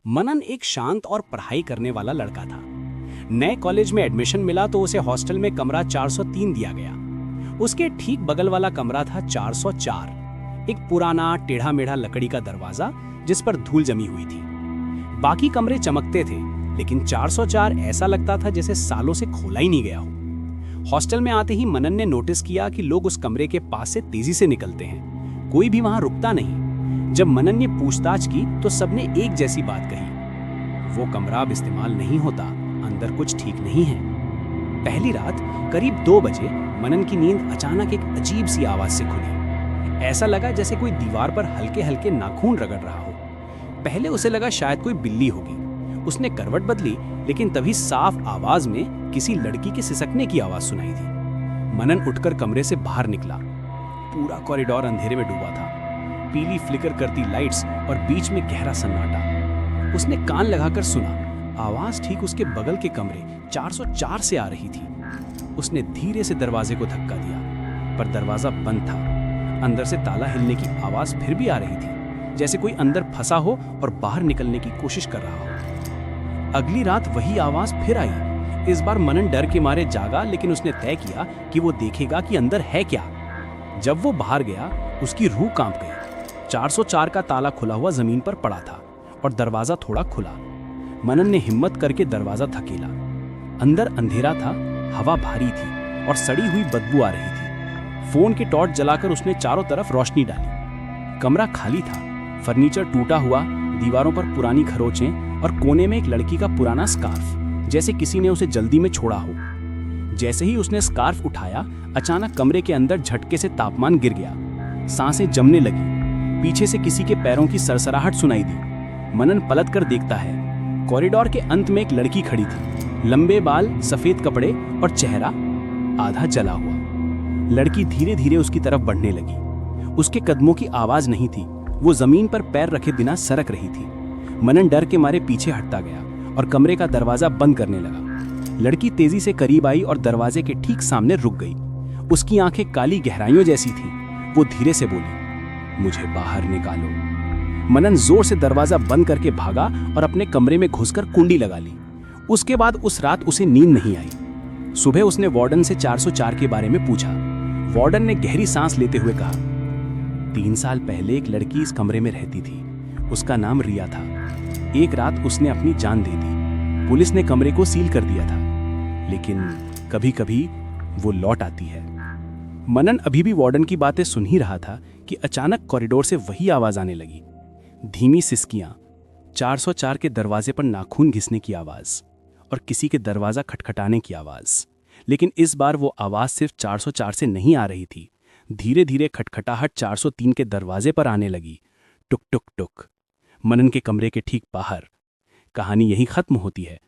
मनन एक शांत और पढ़ाई करने वाला लड़का था। नए कॉलेज में एडमिशन मिला तो उसे हॉस्टल में कमरा 403 दिया गया। उसके ठीक बगल वाला कमरा था 404, एक पुराना टेढ़ा मेढ़ा लकड़ी का दरवाजा जिस पर धूल जमी हुई थी। बाकी कमरे चमकते थे, लेकिन 404 ऐसा लगता था जैसे सालों से खोला ही नहीं गया हो। हॉस्टल में आते ही मनन ने नोटिस किया कि लोग उस कमरे के पास से तेजी से निकलते हैं, कोई भी वहां रुकता नहीं। जब मनन ने पूछताछ की तो सबने एक जैसी बात कही, वो कमरा अब इस्तेमाल नहीं होता, अंदर कुछ ठीक नहीं है। पहली रात करीब 2 बजे मनन की नींद अचानक एक अजीब सी आवाज से खुली। ऐसा लगा जैसे कोई दीवार पर हल्के हल्के नाखून रगड़ रहा हो। पहले उसे लगा शायद कोई बिल्ली होगी। उसने करवट बदली, लेकिन तभी साफ आवाज में किसी लड़की के सिसकने की आवाज सुनाई दी। मनन उठकर कमरे से बाहर निकला। पूरा कॉरिडोर अंधेरे में डूबा था, पीली फ्लिकर करती लाइट्स और बीच में गहरा सन्नाटा। उसने कान लगाकर सुना, आवाज ठीक उसके बगल के कमरे 404 से आ रही थी। उसने धीरे से दरवाजे को धक्का दिया, पर दरवाजा बंद था। अंदर से ताला हिलने की आवाज फिर भी आ रही थी, जैसे कोई अंदर फंसा हो और बाहर निकलने की कोशिश कर रहा हो। अगली रात वही आवाज फिर आई। इस बार मनन डर के मारे जागा, लेकिन उसने तय किया कि वो देखेगा कि अंदर है क्या। जब वो बाहर गया, उसकी रूह कांप गई। 404 का ताला खुला हुआ जमीन पर पड़ा था और दरवाजा थोड़ा खुला। मनन ने हिम्मत करके दरवाजा धकेला। अंदर अंधेरा था, हवा भारी थी और सड़ी हुई बदबू आ रही थी। फोन की टॉर्च जलाकर उसने चारों तरफ रोशनी डाली। कमरा खाली था, फर्नीचर टूटा हुआ, दीवारों पर पुरानी खरोंचें और कोने में एक लड़की का पुराना स्कार्फ, जैसे किसी ने उसे जल्दी में छोड़ा हो। जैसे ही उसने स्कार्फ उठाया, अचानक कमरे के अंदर झटके से तापमान गिर गया। सांसें जमने लगी। पीछे से किसी के पैरों की सरसराहट सुनाई दी। मनन पलट कर देखता है, कॉरिडोर के अंत में एक लड़की खड़ी थी। लंबे बाल, सफेद कपड़े और चेहरा आधा जला हुआ। लड़की धीरे धीरे उसकी तरफ बढ़ने लगी। उसके कदमों की आवाज नहीं थी, वो जमीन पर पैर रखे बिना सरक रही थी। मनन डर के मारे पीछे हटता गया और कमरे का दरवाजा बंद करने लगा। लड़की तेजी से करीब आई और दरवाजे के ठीक सामने रुक गई। उसकी आंखें काली गहराइयों जैसी थी। वो धीरे से बोली, मुझे बाहर निकालो। मनन जोर से दरवाजा बंद करके भागा और अपने कमरे में घुसकर कुंडी लगा ली। उसके बाद उस रात उसे नींद नहीं आई। सुबह उसने वार्डन से 404 के बारे में पूछा। वार्डन ने गहरी सांस लेते हुए कहा, 3 साल पहले एक लड़की इस कमरे में रहती थी। उसका नाम रिया था। एक रात उसने अपनी जान दे दी। पुलिस ने कमरे को सील कर दिया था, लेकिन कभी कभी वो लौट आती है। मनन अभी भी वार्डन की बातें सुन ही रहा था कि अचानक कॉरिडोर से वही आवाज आने लगी। धीमी सिसकियां, 404 के दरवाजे पर नाखून घिसने की आवाज और किसी के दरवाजा खटखटाने की आवाज। लेकिन इस बार वो आवाज सिर्फ 404 से नहीं आ रही थी। धीरे धीरे खटखटाहट 403 के दरवाजे पर आने लगी। टुक टुक टुक। मनन के कमरे के ठीक बाहर। कहानी यहीं खत्म होती है।